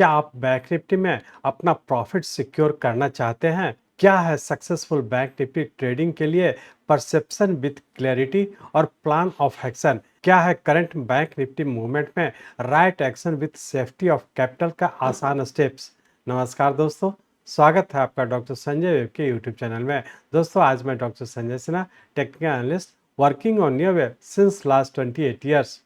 क्या आप bank Nifty में अपना प्रॉफिट सिक्योर करना चाहते हैं? क्या है सक्सेसफुल बैंक निफ्टी ट्रेडिंग के लिए परसेप्शन विद क्लैरिटी और प्लान ऑफ एक्शन? क्या है करंट बैंक निफ्टी मूवमेंट में right action with safety of capital का आसान स्टेप्स? नमस्कार दोस्तों, स्वागत है आपका डॉक्टर संजय वेब के यूट्यूब चैनल में। दोस्तों, आज मैं doctor Sanjay Sinha, technical analyst working on new web since last 28 years.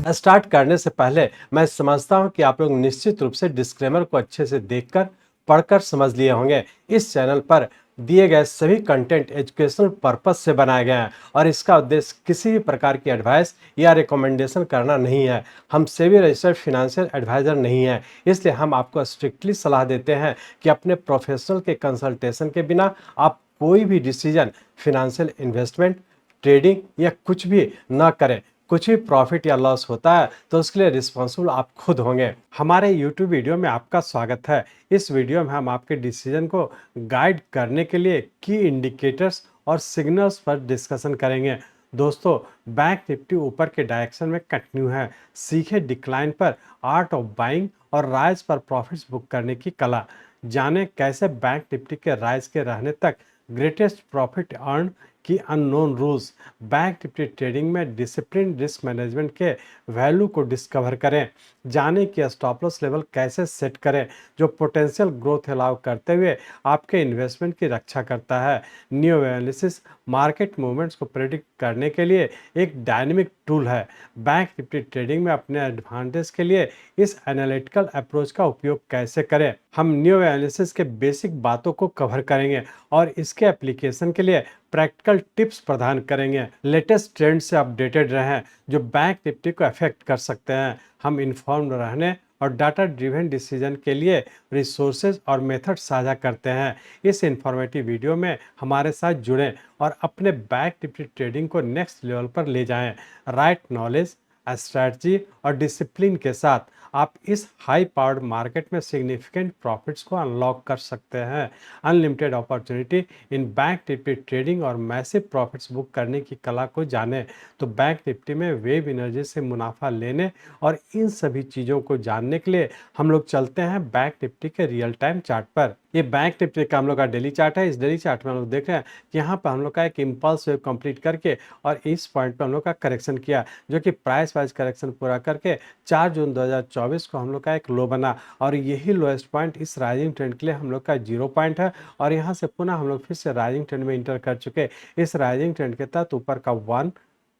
Start करने से पहले मैं समझता हूं कि आप लोग निश्चित रूप से डिस्क्लेमर को अच्छे से देखकर पढ़कर समझ लिए होंगे। इस चैनल पर दिए गए सभी कंटेंट एजुकेशनल पर्पस से बनाए गए हैं और इसका उद्देश्य किसी भी प्रकार की एडवाइस या रिकमेंडेशन करना नहीं है। हम सेबी रजिस्टर्ड फिनेंशियल एडवाइजर नहीं है, इसलिए हम आपको स्ट्रिक्टली सलाह देते हैं कि अपने प्रोफेशनल के कंसल्टेशन के बिना आप कोई भी डिसीजन, फिनेंशियल इन्वेस्टमेंट, ट्रेडिंग या कुछ भी ना करें। कुछ भी प्रॉफिट या लॉस होता है तो उसके लिए रिस्पॉन्सिबल आप खुद होंगे। हमारे यूट्यूब वीडियो में आपका स्वागत है। इस वीडियो में हम आपके डिसीजन को गाइड करने के लिए की इंडिकेटर्स और सिग्नल्स पर डिस्कशन करेंगे। दोस्तों, बैंक निफ्टी ऊपर के डायरेक्शन में कंटिन्यू है। सीखे डिक्लाइन पर आर्ट ऑफ बाइंग और राइज पर प्रॉफिट्स बुक करने की कला। जाने कैसे बैंक निफ्टी के राइज के रहने तक ग्रेटेस्ट प्रॉफिट अर्न की unknown rules. Bank Nifty trading में डिसिप्लिन रिस्क मैनेजमेंट के वैल्यू को डिस्कवर करें। जाने कि स्टॉप लॉस लेवल कैसे सेट करें जो पोटेंशियल ग्रोथ अलाउ करते हुए आपके इन्वेस्टमेंट की रक्षा करता है। न्यू एनालिसिस मार्केट मूवमेंट्स को प्रेडिक्ट करने के लिए एक डायनेमिक टूल है। बैंक निफ्टी ट्रेडिंग में अपने एडवांटेज के लिए इस एनालिटिकल अप्रोच का उपयोग कैसे करें। हम न्यू एनालिसिस के बेसिक बातों को कवर करेंगे और इसके एप्लीकेशन के लिए प्रैक्टिकल टिप्स प्रदान करेंगे। लेटेस्ट ट्रेंड से अपडेटेड रहें जो बैंक निफ्टी को अफेक्ट कर सकते हैं। हम इन्फॉर्म्ड रहने और डाटा ड्रिवन डिसीजन के लिए रिसोर्सेज और मेथड साझा करते हैं। इस इंफॉर्मेटिव वीडियो में हमारे साथ जुड़ें और अपने बैंक निफ्टी ट्रेडिंग को नेक्स्ट लेवल पर ले जाएं। राइट नॉलेज, स्ट्रैटेजी और डिसिप्लिन के साथ आप इस हाई पावर्ड मार्केट में सिग्निफिकेंट प्रॉफिट्स को अनलॉक कर सकते हैं। Unlimited opportunity in bank Nifty trading और मैसिव प्रॉफिट्स बुक करने की कला को जानें। तो बैंक निफ्टी में वेव एनर्जी से मुनाफा लेने और इन सभी चीज़ों को जानने के लिए हम लोग चलते हैं बैंक निफ्टी के रियल टाइम चार्ट पर। ये बैंक निफ्टी का हम लोग का डेली चार्ट है। इस डेली चार्ट में हम लोग देख रहे हैं कि यहाँ पर हम लोग का एक इम्पल्स वेव कंप्लीट करके और इस पॉइंट पर हम लोग का करेक्शन किया, जो कि प्राइस वाइज करेक्शन पूरा करके 4 जून 2024 को हम लोग का एक लो बना और यही लोएस्ट पॉइंट इस राइजिंग ट्रेंड के लिए हम लोग का 0 पॉइंट है। और यहाँ से पुनः हम लोग फिर से राइजिंग ट्रेंड में इंटर कर चुके। इस राइजिंग ट्रेंड के तहत ऊपर का 1,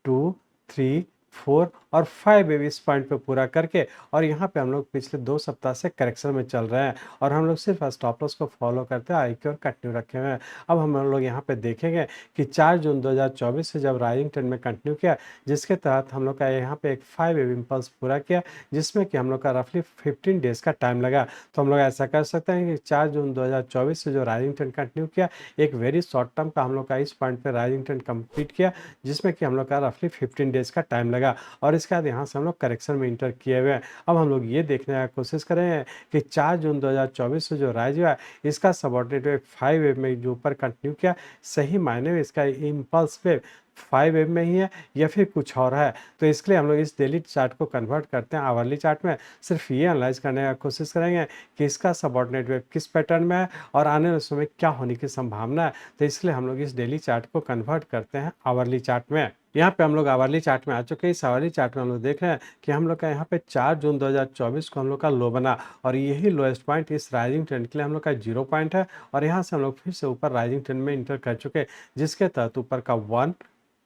2, 3, 4 और 5 वेव इस पॉइंट पे पूरा करके और यहाँ पे हम लोग पिछले 2 सप्ताह से करेक्शन में चल रहे हैं और हम लोग सिर्फ स्टॉप लॉस को फॉलो करते हैं, आई की और कंटिन्यू रखे हुए हैं। अब हम लोग यहाँ पे देखेंगे कि 4 जून 2024 से जब राइजिंग ट्रेंड में कंटिन्यू किया, जिसके तहत हम लोग का यहाँ पे एक 5 वेव इम्पल्स पूरा किया, जिसमें कि हम लोग का रफली 15 डेज का टाइम लगा। तो हम लोग ऐसा कर सकते हैं कि 4 जून 2024 से जो राइजिंग ट्रेंड कंटिन्यू किया, एक वेरी शॉर्ट टर्म का हम लोग का इस पॉइंट पे राइजिंग ट्रेंड कंप्लीट किया, जिसमें कि हम लोग का रफली 15 डेज का टाइम लगा और इसके बाद यहाँ से हम लोग करेक्शन में इंटर किए हुए हैं। अब हम लोग ये देखने की कोशिश करेंगे कि 4 जून 2024 से जो राइज हुआ है, इसका सबऑर्डिनेट वेव 5 वेव में जो ऊपर कंटिन्यू किया, सही मायने में इसका इम्पल्स वेव 5 वेव में ही है या फिर कुछ और है। तो इसके लिए हम लोग इस डेली चार्ट को कन्वर्ट करते हैं आवरली चार्ट में। सिर्फ ये एनालाइज करने की कोशिश करेंगे कि इसका सबऑर्डिनेट वेव किस पैटर्न में है और आने वाले समय क्या होने की संभावना है। तो इसलिए हम लोग इस डेली चार्ट को कन्वर्ट करते हैं आवरली चार्ट में। यहाँ पे हम लोग आवरली चार्ट में आ चुके हैं। इस आवरली चार्ट में हम लोग देख रहे हैं कि हम लोग का यहाँ पे 4 जून 2024 को हम लोग का लो बना और यही लोएस्ट पॉइंट इस राइजिंग ट्रेंड के लिए हम लोग का 0 पॉइंट है और यहाँ से हम लोग फिर से ऊपर राइजिंग ट्रेंड में इंटर कर चुके हैं, जिसके तहत ऊपर का 1,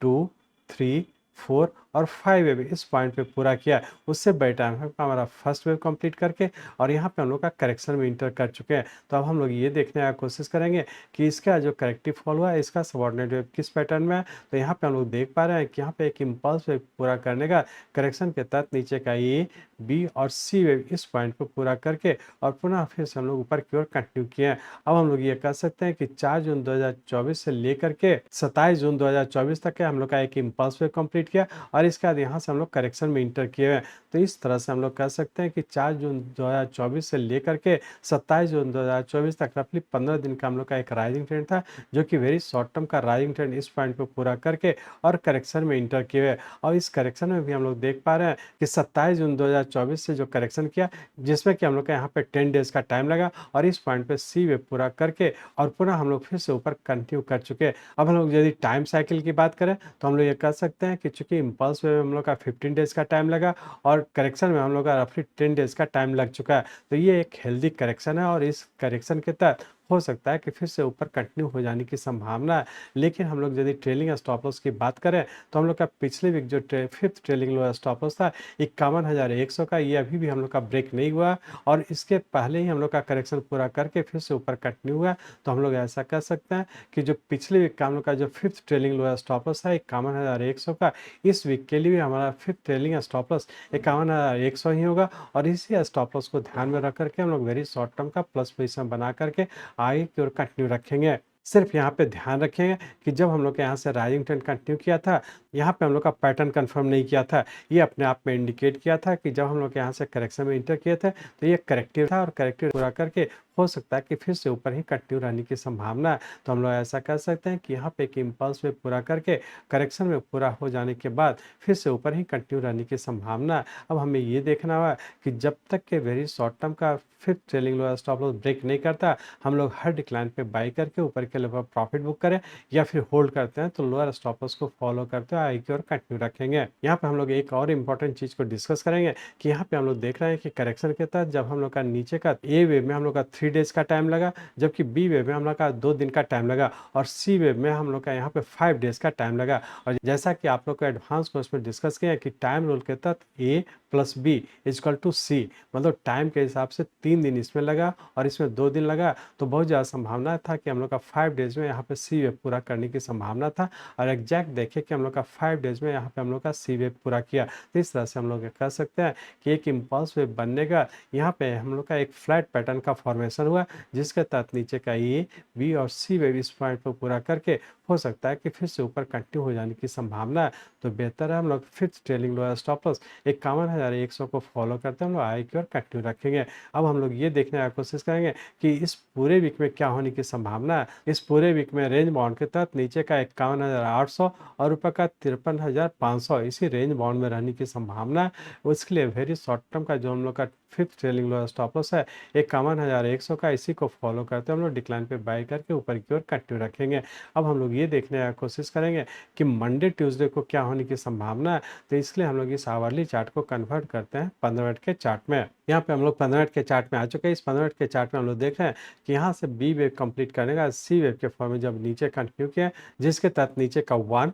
2, 3, 4 और 5 वेव इस पॉइंट पे पूरा किया। उससे बड़े टाइम का हमारा फर्स्ट वेव कंप्लीट करके और यहाँ पे हम लोग का करेक्शन में इंटर कर चुके हैं। तो अब हम लोग ये देखने की कोशिश करेंगे कि इसका जो करेक्टिव फॉल हुआ है, इसका सबऑर्डिनेट वेव किस पैटर्न में है। तो यहाँ पे हम लोग देख पा रहे हैं कि यहाँ पे एक इम्पल्स वेव पूरा करने का करेक्शन के तहत नीचे का ए, बी और सी वेव इस पॉइंट को पूरा करके और पुनः फिर से हम लोग ऊपर की ओर कंटिन्यू किए हैं। अब हम लोग ये कह सकते हैं कि 4 जून 2024 से लेकर के 27 जून 2024 तक के हम लोग का एक इम्पल्स वेव कंप्लीट किया और और इसके बाद यहाँ से हम लोग करेक्शन में इंटर किए हुए हैं। तो इस तरह से हम लोग कह सकते हैं कि 4 जून 2024 से लेकर के 27 जून 2024 तक रफली 15 दिन का हम लोग का एक राइजिंग ट्रेंड था, जो कि वेरी शॉर्ट टर्म का राइजिंग ट्रेंड इस पॉइंट पे पूरा करके और करेक्शन में इंटर किए हुए। और इस करेक्शन में भी हम लोग देख पा रहे हैं कि 27 जून 2024 से जो करेक्शन किया, जिसमें कि हम लोग का यहाँ पे 10 डेज का टाइम लगा और इस पॉइंट पे सी वेव पूरा करके और पुनः हम लोग फिर से ऊपर कंटिन्यू कर चुके हैं। अब हम लोग यदि टाइम साइकिल की बात करें तो हम लोग ये कह सकते हैं कि चूंकि इम्पल्स वेव में हम लोग का 15 डेज का टाइम लगा और करेक्शन में हम लोग का रफली 10 डेज का टाइम लग चुका है। तो ये एक हेल्दी करेक्शन है और इस करेक्शन के तहत हो सकता है कि फिर से ऊपर कंटिन्यू हो जाने की संभावना है। लेकिन हम लोग यदि ट्रेलिंग स्टॉप लॉस की बात करें तो हम लोग का पिछले वीक जो फिफ्थ ट्रेलिंग लो स्टॉप लॉस था 51,100 का, ये अभी भी हम लोग का ब्रेक नहीं हुआ और इसके पहले ही हम लोग का करेक्शन पूरा करके फिर से ऊपर कंटिन्यू हुआ। तो हम लोग ऐसा कह सकते हैं कि जो पिछले वीक का हम लोग का जो फिफ्थ ट्रेलिंग लो स्टॉप लॉस था 51,100 का, इस वीक के लिए भी हमारा फिफ्थ ट्रेलिंग स्टॉप लॉस 51,100 ही होगा। और इसी स्टॉप लॉस को ध्यान में रख करके हम लोग वेरी शॉर्ट टर्म का प्लस पोजिशन बना करके आगे की ओर कंटिन्यू रखेंगे। सिर्फ यहाँ पे ध्यान रखेंगे कि जब हम लोग के यहाँ से राइजिंग ट्रेंड कंटिन्यू किया था, यहाँ पे हम लोग का पैटर्न कंफर्म नहीं किया था। ये अपने आप में इंडिकेट किया था कि जब हम लोग यहाँ से करेक्शन में इंटर किए थे तो ये करेक्टिव था और करेक्टिव पूरा करके हो सकता है कि फिर से ऊपर ही कंटिन्यू रहने की संभावना है। तो हम लोग ऐसा कर सकते हैं कि यहाँ पे एक इम्पल्स में पूरा करके करेक्शन में पूरा हो जाने के बाद फिर से ऊपर ही कंटिन्यू रहने की संभावना है। अब हमें ये देखना हुआ कि जब तक के वेरी शॉर्ट टर्म का फिफ्थ ट्रेलिंग लो स्टॉप लॉस ब्रेक नहीं करता, हम लोग हर डिक्लाइन पे बाई करके ऊपर के लेवल प्रॉफिट बुक करें या फिर होल्ड करते हैं तो लोअर स्टॉप लॉस को फॉलो करते हुए आई की ओर कंटिन्यू रखेंगे। यहाँ पे हम लोग एक और इम्पॉर्टेंट चीज को डिस्कस करेंगे कि यहाँ पे हम लोग देख रहे हैं कि करेक्शन के तहत जब हम लोग का नीचे का ए वेव में हम लोग का 3 डेज का टाइम लगा, जबकि बी वेव में हम लोग का 2 दिन का टाइम लगा और सी वेव में हम लोग का यहाँ पे 5 डेज का टाइम लगा। और जैसा कि आप लोग को एडवांस कोर्स में डिस्कस किया कि टाइम रूल के तहत ए प्लस बी इजकल टू सी, मतलब टाइम के हिसाब से 3 दिन इसमें लगा और इसमें 2 दिन लगा, तो बहुत ज़्यादा संभावना था कि हम लोग का 5 डेज में यहाँ पे सी वेव पूरा करने की संभावना था। और एग्जैक्ट देखें कि हम लोग का 5 डेज में यहाँ पे हम लोग का सी वेव पूरा किया। तो इस तरह से हम लोग कह सकते हैं कि एक इम्पल्स वेव बनने का यहाँ पे हम लोग का एक फ्लैट पैटर्न का फॉर्मेशन हुआ, जिसके तहत नीचे का ए बी और सी वेव इस पॉइंट पर पूरा करके हो सकता है कि फिर से ऊपर कंटिन्यू हो जाने की संभावना है। तो बेहतर है हम लोग fifth trailing lower stop loss 51,100 को फॉलो करते हैं हम लोग आई की ओर कंटिन्यू रखेंगे। अब हम लोग ये देखने की कोशिश करेंगे कि इस पूरे वीक में क्या होने की संभावना है। इस पूरे वीक में रेंज बाउंड के तहत नीचे का 51,800 और ऊपर का 53,500 इसी रेंज बाउंड में रहने की संभावना है। उसके लिए वेरी शॉर्ट टर्म का जो हम लोग का fifth trailing lower stop loss है 51,100 का, इसी को फॉलो करते हैं हम लोग डिक्लाइन पे बाय करके ऊपर की ओर कंटिन्यू रखेंगे। अब हम लोग ये देखने की कोशिश करेंगे कि मंडे ट्यूसडे को क्या होने की संभावना है। तो इसलिए हम लोग इस आवरली चार्ट को कन्वर्ट करते हैं 15 मिनट के चार्ट में। यहाँ पे हम लोग 15 मिनट के चार्ट में आ चुके हैं। इस 15 मिनट के चार्ट में हम लोग देख रहे हैं कि यहाँ से बी वेव कंप्लीट करने का सी वेव के फॉर्म में जब नीचे कंटिन्यू किया, जिसके तहत नीचे का 1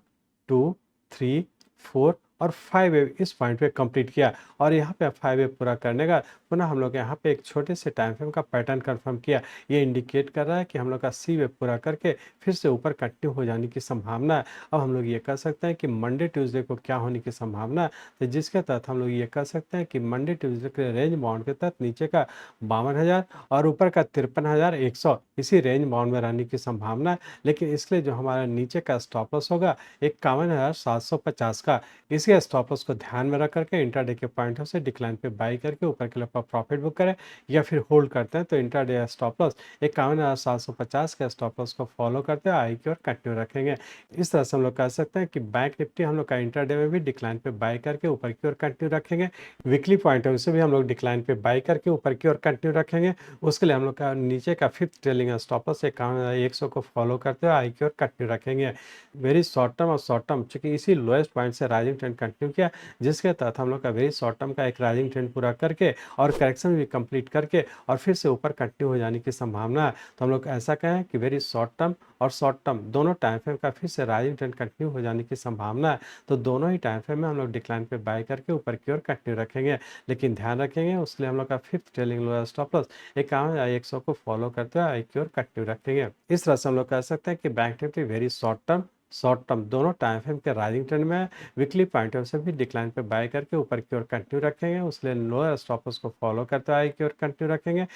2 3 4 और 5 वेव इस पॉइंट पे कंप्लीट किया और यहाँ पे 5 वेव पूरा करने का पुनः हम लोग यहाँ पे एक छोटे से टाइम फ्रेम का पैटर्न कंफर्म किया। ये इंडिकेट कर रहा है कि हम लोग का सी वेव पूरा करके फिर से ऊपर कंटिन्यू हो जाने की संभावना है। अब हम लोग ये कह सकते हैं कि मंडे ट्यूसडे को क्या होने की संभावना है, तो जिसके तहत हम लोग ये कह सकते हैं कि मंडे ट्यूसडे के रेंज बाउंड के तहत नीचे का 52,000 और ऊपर का 53,100 इसी रेंज बाउंड में रहने की संभावना है। लेकिन इसके लिए जो हमारा नीचे का स्टॉप लॉस होगा 51,750 का, इसी स्टॉप लॉस को ध्यान में रख करके इंट्राडे के पॉइंट से डिक्लाइन पे बाई करके ऊपर के लिए प्रॉफिट बुक करें या फिर होल्ड करते हैं। तो इंट्राडे स्टॉप लॉस 51,750 के स्टॉप लॉस को फॉलो करते हैं आई की ओर कंटिन्यू रखेंगे। इस तरह से हम लोग कह सकते हैं कि बैंक निफ्टी हम लोग का इंट्राडे में भी डिक्लाइन पे बाई करके ऊपर की ओर कंटिन्यू रखेंगे। वीकली पॉइंट है उसे भी हम लोग डिक्लाइन पे बाई करके ऊपर की ओर कंटिन्यू रखेंगे। उसके लिए हम लोग का नीचे का फिफ्थ ट्रेलिंग स्टॉप लॉस 51,100 को फॉलो करते हुए आई की ओर कंटिन्यू रखेंगे। वेरी शॉर्ट टर्म और शॉर्ट टर्म चूंकि इसी लोएस्ट पॉइंट से राइजिंग ट्रेंड कंटिन्यू किया, जिसके तहत हम लोग का वेरी शॉर्ट टर्म का एक राइजिंग ट्रेंड पूरा करके और करेक्शन भी कंप्लीट करके और फिर से ऊपर कंटिन्यू हो जाने की संभावना है। तो हम लोग ऐसा कहें कि वेरी शॉर्ट टर्म और शॉर्ट टर्म दोनों टाइम फ्रेम का फिर से राइजिंग ट्रेंड कंटिन्यू हो जाने की संभावना है। तो दोनों ही टाइम फ्रेम में हम लोग डिक्लाइन पे बाय करके ऊपर की ओर कंटिन्यू रखेंगे। लेकिन ध्यान रखेंगे उसके लिए हम लोग का fifth trailing lower stop loss 51,100 को फॉलो करते हुए आई की ओर कंटिन्यू रखेंगे। इस तरह से हम लोग कह सकते हैं कि bank Nifty very short term short term दोनों टाइम फ्रेम के राइजिंग ट्रेंड में है। वीकली पॉइंट ऑफ से भी डिक्लाइन पे बाय करके ऊपर की ओर कंटिन्यू रखेंगे, उसके लिए लोअर स्टॉप लॉस को फॉलो करते हुए हाई की ओर कंटिन्यू रखेंगे।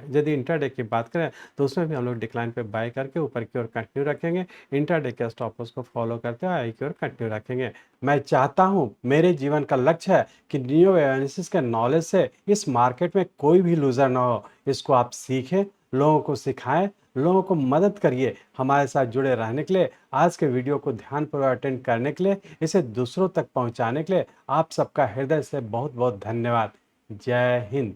यदि इंट्राडे की बात करें तो उसमें भी हम लोग डिक्लाइन पे बाय करके ऊपर की ओर कंटिन्यू रखेंगे, इंट्राडे के स्टॉप लॉस को फॉलो करते हुए हाई की ओर कंटिन्यू रखेंगे। मैं चाहता हूं, मेरे जीवन का लक्ष्य है कि नियो एनालिसिस के नॉलेज से इस मार्केट में कोई भी लूजर ना हो। इसको आप सीखें, लोगों को सिखाएं, लोगों को मदद करिए। हमारे साथ जुड़े रहने के लिए, आज के वीडियो को ध्यानपूर्वक अटेंड करने के लिए, इसे दूसरों तक पहुंचाने के लिए आप सबका हृदय से बहुत बहुत धन्यवाद। जय हिंद।